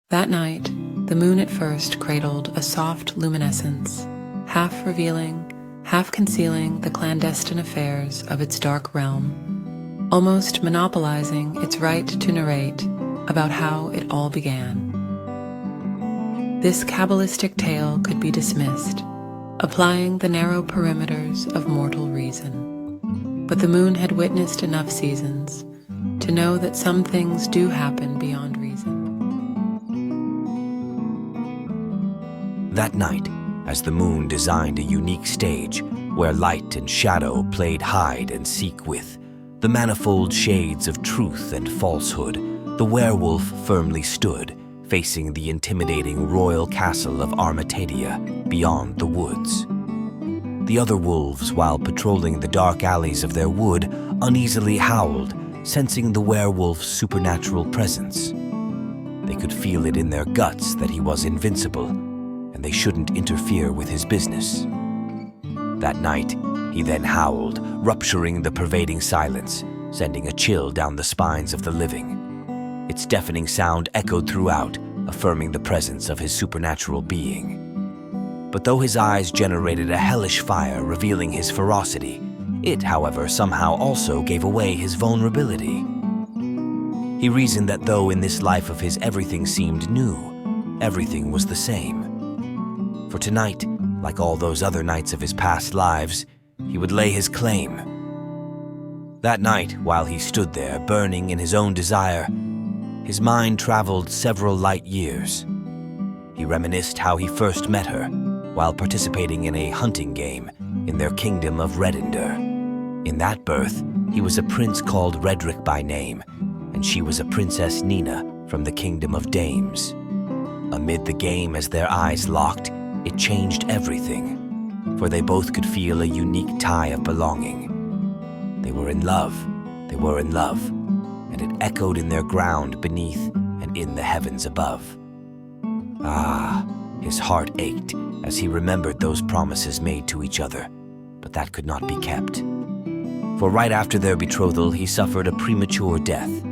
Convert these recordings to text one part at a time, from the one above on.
That night, the moon at first cradled a soft luminescence, half revealing, half concealing the clandestine affairs of its dark realm, almost monopolizing its right to narrate about how it all began. This Kabbalistic tale could be dismissed, applying the narrow perimeters of mortal reason. But the moon had witnessed enough seasons to know that some things do happen beyond reason. That night, as the moon designed a unique stage where light and shadow played hide and seek with the manifold shades of truth and falsehood, the werewolf firmly stood, facing the intimidating royal castle of Armatadia beyond the woods. The other wolves, while patrolling the dark alleys of their wood, uneasily howled, sensing the werewolf's supernatural presence. They could feel it in their guts that he was invincible, and they shouldn't interfere with his business. That night, he then howled, rupturing the pervading silence, sending a chill down the spines of the living. Its deafening sound echoed throughout, affirming the presence of his supernatural being. But though his eyes generated a hellish fire revealing his ferocity, it, however, somehow also gave away his vulnerability. He reasoned that though in this life of his everything seemed new, everything was the same. For tonight, like all those other nights of his past lives, he would lay his claim. That night, while he stood there, burning in his own desire, his mind traveled several light years. He reminisced how he first met her, while participating in a hunting game in their kingdom of Redender. In that birth, he was a prince called Redrick by name, and she was a Princess Nina from the kingdom of Dames. Amid the game, as their eyes locked, it changed everything, for they both could feel a unique tie of belonging. They were in love, and it echoed in their ground beneath and in the heavens above. Ah, his heart ached as he remembered those promises made to each other, but that could not be kept. For right after their betrothal, he suffered a premature death.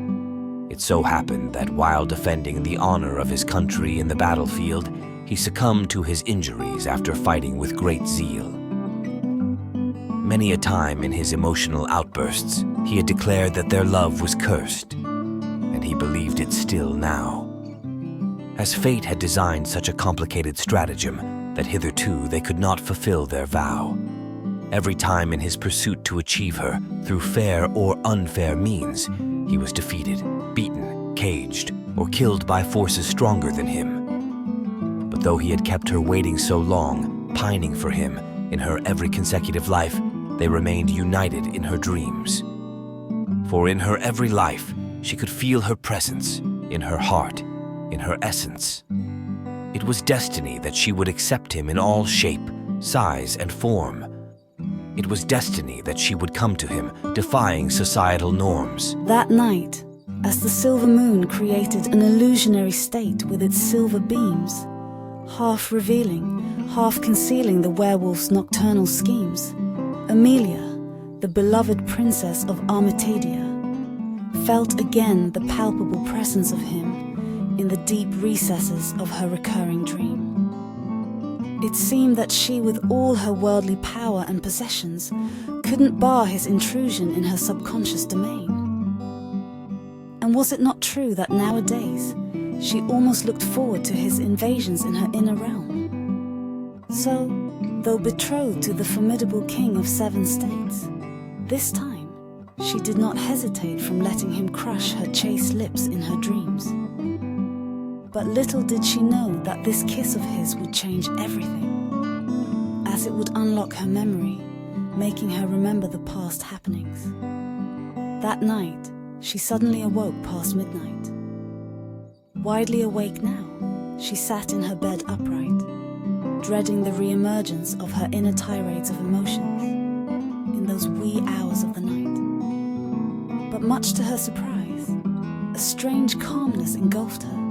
It so happened that while defending the honor of his country in the battlefield, he succumbed to his injuries after fighting with great zeal. Many a time in his emotional outbursts, he had declared that their love was cursed, and he believed it still now. As fate had designed such a complicated stratagem that hitherto they could not fulfill their vow. Every time in his pursuit to achieve her, through fair or unfair means, he was defeated, beaten, caged, or killed by forces stronger than him. But though he had kept her waiting so long, pining for him, in her every consecutive life, they remained united in her dreams. For in her every life, she could feel her presence, in her heart, in her essence. It was destiny that she would accept him in all shape, size, and form. It was destiny that she would come to him, defying societal norms. That night, as the silver moon created an illusionary state with its silver beams, half revealing, half concealing the werewolf's nocturnal schemes, Amelia, the beloved princess of Armatadia, felt again the palpable presence of him in the deep recesses of her recurring dream. It seemed that she, with all her worldly power and possessions, couldn't bar his intrusion in her subconscious domain. And was it not true that nowadays she almost looked forward to his invasions in her inner realm? So, though betrothed to the formidable king of 7 states, this time she did not hesitate from letting him crush her chaste lips in her dreams. But little did she know that this kiss of his would change everything, as it would unlock her memory, making her remember the past happenings. That night, she suddenly awoke past midnight. Widely awake now, she sat in her bed upright, dreading the re-emergence of her inner tirades of emotions in those wee hours of the night. But much to her surprise, a strange calmness engulfed her,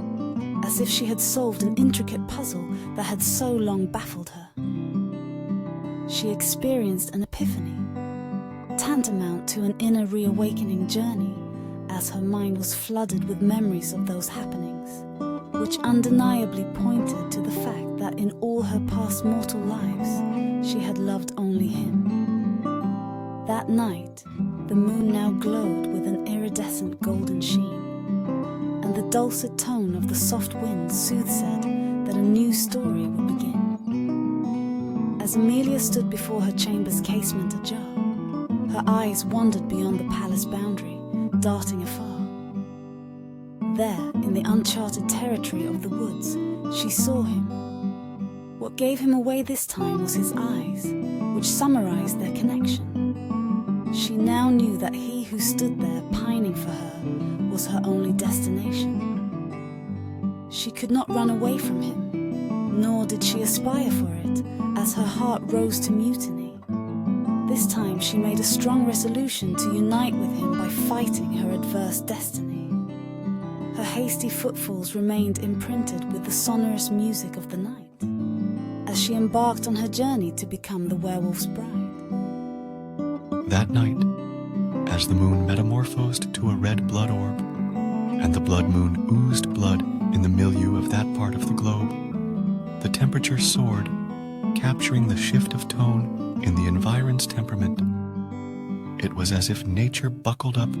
as if she had solved an intricate puzzle that had so long baffled her. She experienced an epiphany, tantamount to an inner reawakening journey, as her mind was flooded with memories of those happenings, which undeniably pointed to the fact that in all her past mortal lives, she had loved only him. That night, the moon now glowed with an iridescent golden sheen, and the dulcet tone of the soft wind soothsaid that a new story would begin. As Amelia stood before her chamber's casement ajar, her eyes wandered beyond the palace boundary, darting afar. There, in the uncharted territory of the woods, she saw him. What gave him away this time was his eyes, which summarized their connection. She now knew that he who stood there pining for her was her only destination. She could not run away from him, nor did she aspire for it, as her heart rose to mutiny. This time she made a strong resolution to unite with him by fighting her adverse destiny. Her hasty footfalls remained imprinted with the sonorous music of the night, as she embarked on her journey to become the werewolf's bride. That night, as the moon metamorphosed to a red blood orb, and the blood moon oozed blood in the milieu of that part of the globe, the temperature soared, capturing the shift of tone in the environ's temperament. It was as if nature buckled up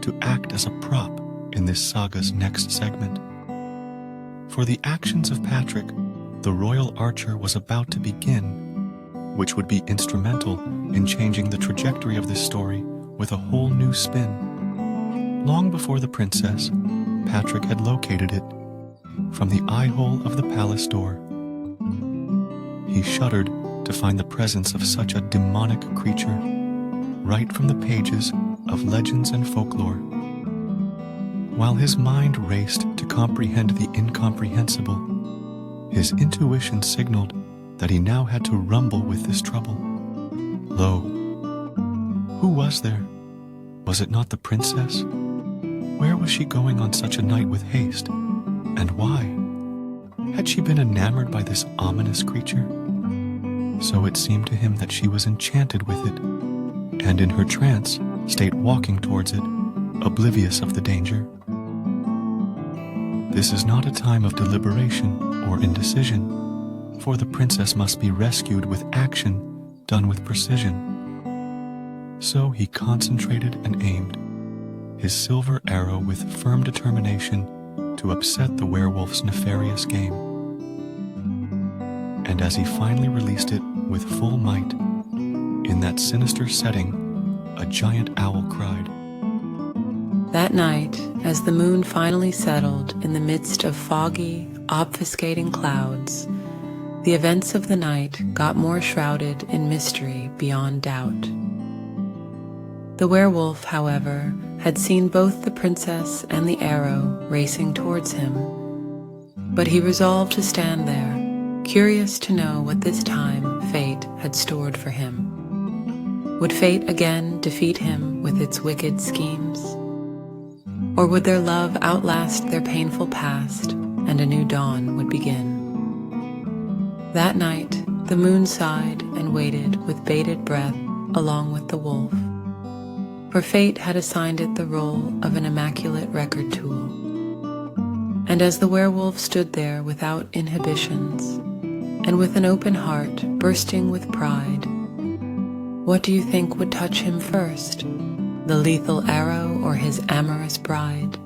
to act as a prop in this saga's next segment. For the actions of Patrick, the royal archer was about to begin, which would be instrumental in changing the trajectory of this story with a whole new spin. Long before the princess, Patrick had located it from the eye-hole of the palace door. He shuddered to find the presence of such a demonic creature right from the pages of legends and folklore. While his mind raced to comprehend the incomprehensible, his intuition signaled that he now had to rumble with this trouble. Lo, who was there? Was it not the princess? Where was she going on such a night with haste? And why? Had she been enamored by this ominous creature? So it seemed to him that she was enchanted with it, and in her trance stayed walking towards it, oblivious of the danger. This is not a time of deliberation or indecision, for the princess must be rescued with action done with precision. So he concentrated and aimed, his silver arrow with firm determination to upset the werewolf's nefarious game. And as he finally released it with full might, in that sinister setting, a giant owl cried. That night, as the moon finally settled in the midst of foggy, obfuscating clouds, the events of the night got more shrouded in mystery beyond doubt. The werewolf, however, had seen both the princess and the arrow racing towards him, but he resolved to stand there, curious to know what this time fate had stored for him. Would fate again defeat him with its wicked schemes? Or would their love outlast their painful past, and a new dawn would begin? That night, the moon sighed and waited with bated breath along with the wolf, for fate had assigned it the role of an immaculate record tool. And as the werewolf stood there without inhibitions, and with an open heart bursting with pride, what do you think would touch him first? The lethal arrow or his amorous bride?